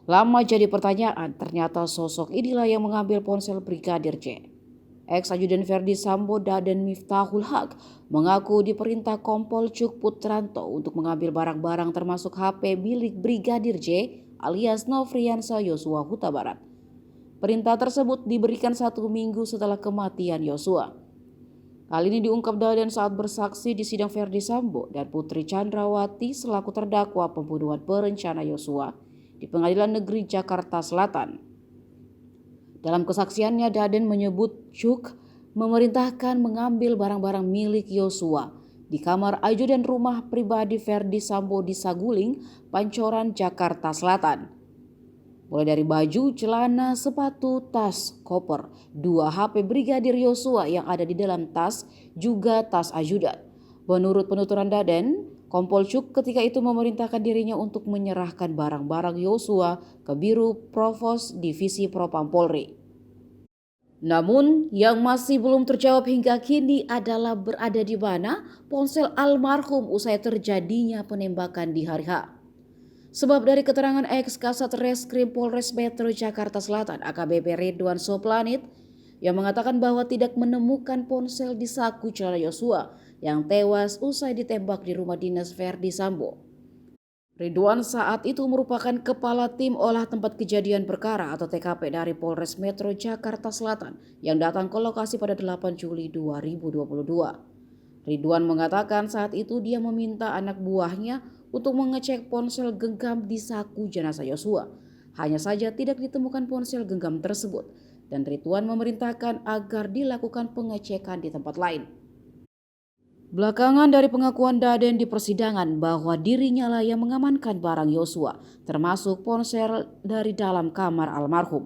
Lama jadi pertanyaan, ternyata sosok inilah yang mengambil ponsel Brigadir J. Ex-ajudan Ferdi Sambo Daden Miftahul Haq mengaku diperintah Kompol Cuk Putranto untuk mengambil barang-barang termasuk HP milik Brigadir J alias Nofriansah Yosua Huta Barat. Perintah tersebut diberikan 1 minggu setelah kematian Yosua. Hal ini diungkap Daden saat bersaksi di sidang Ferdi Sambo dan Putri Chandrawati selaku terdakwa pembunuhan berencana Yosua di Pengadilan Negeri Jakarta Selatan. Dalam kesaksiannya, Daden menyebut Cuk memerintahkan mengambil barang-barang milik Yosua di kamar ajudan rumah pribadi Ferdi Sambo di Saguling, Pancoran, Jakarta Selatan. Mulai dari baju, celana, sepatu, tas, koper, 2 HP Brigadir Yosua yang ada di dalam tas, juga tas ajudan. Menurut penuturan Daden, Kompol Cuk ketika itu memerintahkan dirinya untuk menyerahkan barang-barang Yosua ke Biro Provos Divisi Propam Polri. Namun yang masih belum terjawab hingga kini adalah berada di mana ponsel almarhum usai terjadinya penembakan di hari H. Sebab dari keterangan ex Kasat Reskrim Polres Metro Jakarta Selatan AKBP Ridwan Soplanit yang mengatakan bahwa tidak menemukan ponsel di saku celana Yosua yang tewas usai ditembak di rumah dinas Ferdi Sambo. Ridwan saat itu merupakan kepala tim olah tempat kejadian perkara atau TKP dari Polres Metro Jakarta Selatan yang datang ke lokasi pada 8 Juli 2022. Ridwan mengatakan saat itu dia meminta anak buahnya untuk mengecek ponsel genggam di saku jenazah Yosua. Hanya saja tidak ditemukan ponsel genggam tersebut dan Ridwan memerintahkan agar dilakukan pengecekan di tempat lain. Belakangan dari pengakuan Daden di persidangan bahwa dirinya lah yang mengamankan barang Yosua, termasuk ponsel dari dalam kamar almarhum.